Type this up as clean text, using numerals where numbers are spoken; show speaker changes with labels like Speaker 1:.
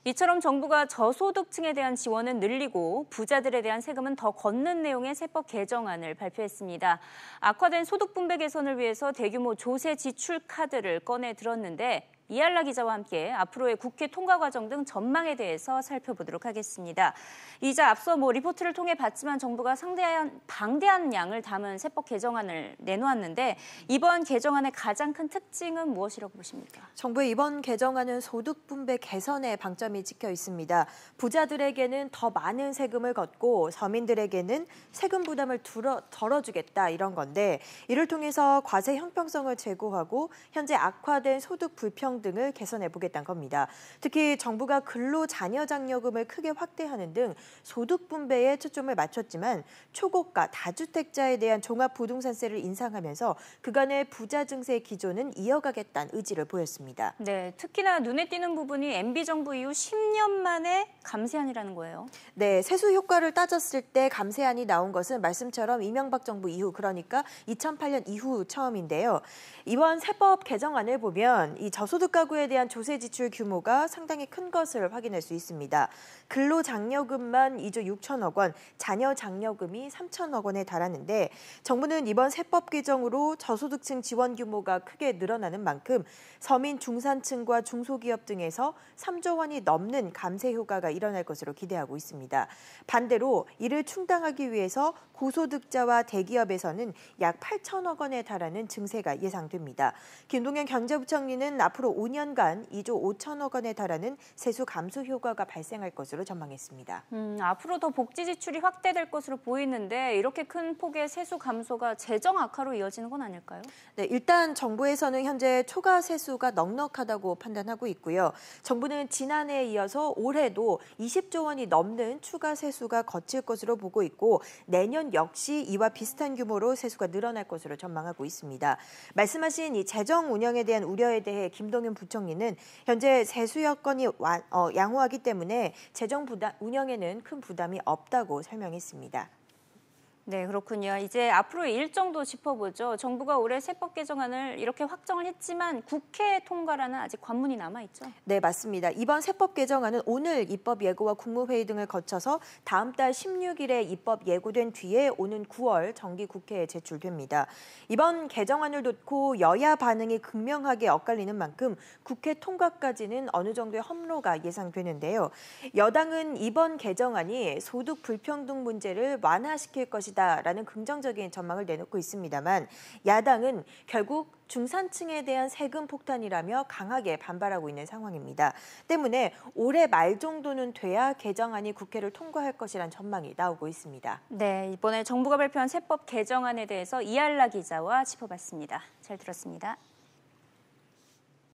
Speaker 1: 이처럼 정부가 저소득층에 대한 지원은 늘리고 부자들에 대한 세금은 더 걷는 내용의 세법 개정안을 발표했습니다. 악화된 소득 분배 개선을 위해서 대규모 조세 지출 카드를 꺼내 들었는데 이할라 기자와 함께 앞으로의 국회 통과 과정 등 전망에 대해서 살펴보도록 하겠습니다. 이자 앞서 리포트를 통해 봤지만 정부가 방대한 양을 담은 세법 개정안을 내놓았는데 이번 개정안의 가장 큰 특징은 무엇이라고 보십니까?
Speaker 2: 정부의 이번 개정안은 소득 분배 개선에 방점이 찍혀 있습니다. 부자들에게는 더 많은 세금을 걷고 서민들에게는 세금 부담을 덜어주겠다 이런 건데 이를 통해서 과세 형평성을 제고하고 현재 악화된 소득 불평 등을 개선해 보겠다는 겁니다. 특히 정부가 근로자녀장려금을 크게 확대하는 등 소득 분배에 초점을 맞췄지만 초고가 다주택자에 대한 종합부동산세를 인상하면서 그간의 부자 증세 기조는 이어가겠다는 의지를 보였습니다.
Speaker 1: 네, 특히나 눈에 띄는 부분이 MB정부 이후 10년 만에 감세안이라는 거예요.
Speaker 2: 네, 세수 효과를 따졌을 때 감세안이 나온 것은 말씀처럼 이명박 정부 이후 그러니까 2008년 이후 처음인데요. 이번 세법 개정안을 보면 이 저소득 가구에 대한 조세 지출 규모가 상당히 큰 것을 확인할 수 있습니다. 근로장려금만 2조 6천억 원, 자녀장려금이 3천억 원에 달하는데 정부는 이번 세법 개정으로 저소득층 지원 규모가 크게 늘어나는 만큼 서민 중산층과 중소기업 등에서 3조 원이 넘는 감세 효과가 일어날 것으로 기대하고 있습니다. 반대로 이를 충당하기 위해서 고소득자와 대기업에서는 약 8천억 원에 달하는 증세가 예상됩니다. 김동연 경제부총리는 앞으로 5년간 2조 5천억 원에 달하는 세수 감소 효과가 발생할 것으로 전망했습니다.
Speaker 1: 앞으로 더 복지 지출이 확대될 것으로 보이는데 이렇게 큰 폭의 세수 감소가 재정 악화로 이어지는 건 아닐까요?
Speaker 2: 네, 일단 정부에서는 현재 초과 세수가 넉넉하다고 판단하고 있고요. 정부는 지난해에 이어서 올해도 20조 원이 넘는 추가 세수가 거칠 것으로 보고 있고 내년 역시 이와 비슷한 규모로 세수가 늘어날 것으로 전망하고 있습니다. 말씀하신 이 재정 운영에 대한 우려에 대해 김동연 부총리는 현재 세수 여건이 양호하기 때문에 재정 운영에는 큰 부담이 없다고 설명했습니다.
Speaker 1: 네, 그렇군요. 이제 앞으로의 일정도 짚어보죠. 정부가 올해 세법 개정안을 이렇게 확정을 했지만 국회 통과라는 아직 관문이 남아있죠?
Speaker 2: 네, 맞습니다. 이번 세법 개정안은 오늘 입법 예고와 국무회의 등을 거쳐서 다음 달 16일에 입법 예고된 뒤에 오는 9월 정기국회에 제출됩니다. 이번 개정안을 놓고 여야 반응이 극명하게 엇갈리는 만큼 국회 통과까지는 어느 정도의 험로가 예상되는데요. 여당은 이번 개정안이 소득 불평등 문제를 완화시킬 것이다 라는 긍정적인 전망을 내놓고 있습니다만 야당은 결국 중산층에 대한 세금 폭탄이라며 강하게 반발하고 있는 상황입니다. 때문에 올해 말 정도는 돼야 개정안이 국회를 통과할 것이란 전망이 나오고 있습니다.
Speaker 1: 네, 이번에 정부가 발표한 세법 개정안에 대해서 이할라 기자와 짚어봤습니다. 잘 들었습니다.